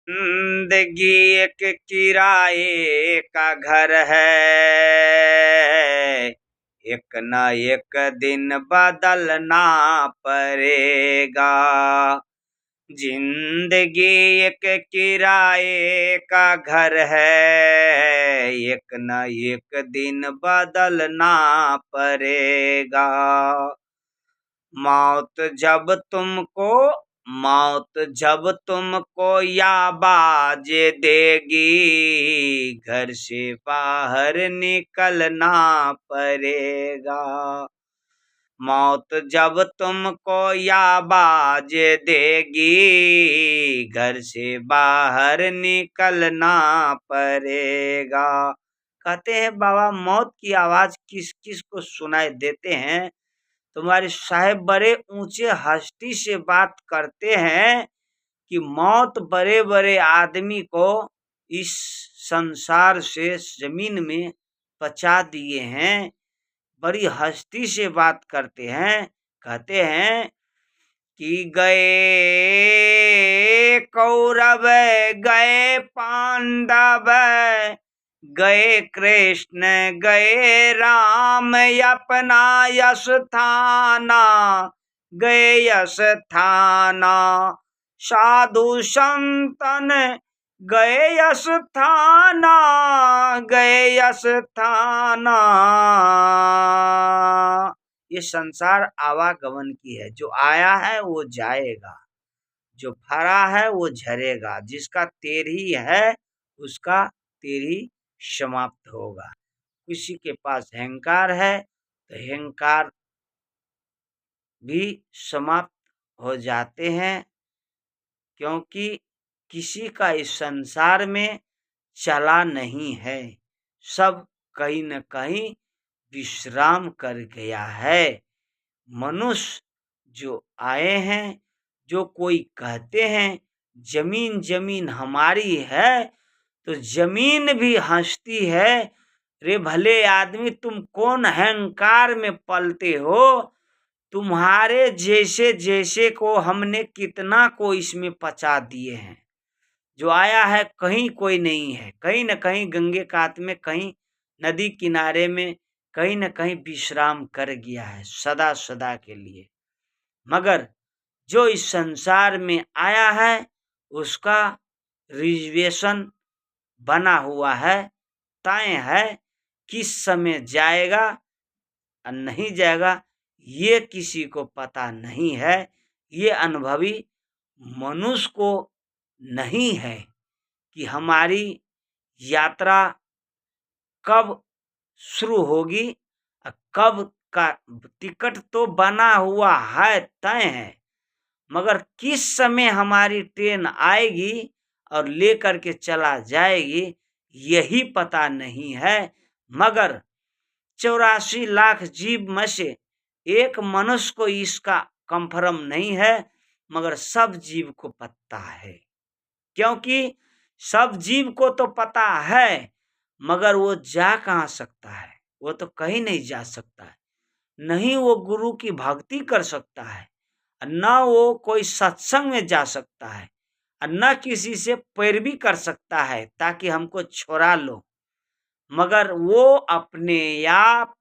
जिंदगी एक किराए का घर है, एक न एक दिन बदलना पड़ेगा। जिंदगी एक किराए का घर है, एक न एक दिन बदलना पड़ेगा। मौत जब तुमको मौत जब तुमको आवाज देगी, घर से बाहर निकलना पड़ेगा। मौत जब तुमको आवाज देगी, घर से बाहर निकलना पड़ेगा। कहते हैं बाबा, मौत की आवाज किस किस को सुनाई देते हैं? तुम्हारे साहेब बड़े ऊंचे हस्ती से बात करते हैं कि मौत बड़े बड़े आदमी को इस संसार से जमीन में पचा दिए हैं। बड़ी हस्ती से बात करते हैं। कहते हैं कि गए कौरव, गए पांडव, गए कृष्ण, गए राम, अपना यश थाना, गए यश थाना। साधु संतन गए यश थाना, गए यश थाना। ये संसार आवागमन की है। जो आया है वो जाएगा, जो भरा है वो झरेगा। जिसका तेरही है उसका तेरही समाप्त होगा। किसी के पास अहंकार है तो अहंकार भी समाप्त हो जाते हैं, क्योंकि किसी का इस संसार में चला नहीं है। सब कहीं न कहीं विश्राम कर गया है। मनुष्य जो आए हैं, जो कोई कहते हैं जमीन जमीन हमारी है, तो जमीन भी हंसती है। रे भले आदमी, तुम कौन अहंकार में पलते हो? तुम्हारे जैसे जैसे को हमने कितना को इसमें पचा दिए हैं। जो आया है कहीं कोई नहीं है, कहीं न कहीं गंगे कात में, कहीं नदी किनारे में, कहीं न कहीं विश्राम कर गया है सदा सदा के लिए। मगर जो इस संसार में आया है उसका रिजर्वेशन बना हुआ है, तय है। किस समय जाएगा और नहीं जाएगा ये किसी को पता नहीं है। ये अनुभवी मनुष्य को नहीं है कि हमारी यात्रा कब शुरू होगी और कब का टिकट तो बना हुआ है, तय है, मगर किस समय हमारी ट्रेन आएगी और लेकर के चला जाएगी यही पता नहीं है। मगर 84 लाख जीव में से एक मनुष्य को इसका कंफर्म नहीं है, मगर सब जीव को पता है। क्योंकि सब जीव को तो पता है, मगर वो जा कहाँ सकता है? वो तो कहीं नहीं जा सकता है। नहीं वो गुरु की भक्ति कर सकता है, न वो कोई सत्संग में जा सकता है, न किसी से पैरवी कर सकता है ताकि हमको छोड़ा लो। मगर वो अपने आप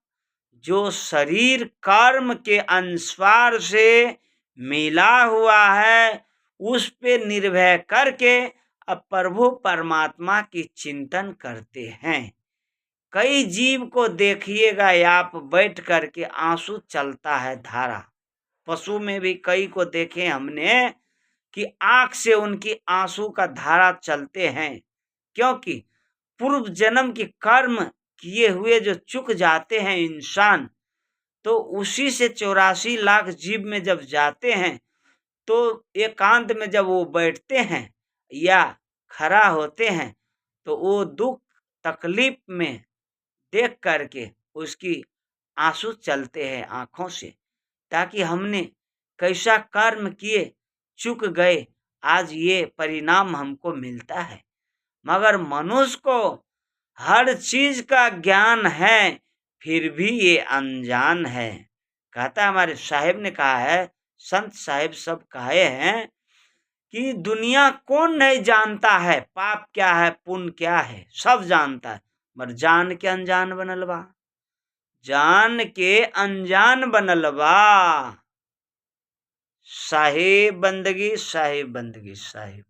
जो शरीर कर्म के अनुसार से मिला हुआ है, उस पे निर्भय करके अब प्रभु परमात्मा की चिंतन करते हैं। कई जीव को देखिएगा आप, बैठ करके आंसू चलता है धारा। पशु में भी कई को देखे हमने कि आंख से उनकी आंसू का धारा चलते हैं। क्योंकि पूर्व जन्म की कर्म किए हुए जो चुक जाते हैं इंसान, तो उसी से 84 लाख जीव में जब जाते हैं, तो एकांत में जब वो बैठते हैं या खड़ा होते हैं, तो वो दुख तकलीफ में देख करके उसकी आंसू चलते हैं आंखों से, ताकि हमने कैसा कर्म किए, चुक गए, आज ये परिणाम हमको मिलता है। मगर मनुष्य को हर चीज का ज्ञान है, फिर भी ये अनजान है। कहता हमारे साहिब ने कहा है, संत साहिब सब कहे हैं कि दुनिया कौन नहीं जानता है पाप क्या है पुण्य क्या है, सब जानता है, मगर जान के अनजान बनल बा। जान के अनजान बनल बा। साहिब बंदगी, साहिब बंदगी, साहिब।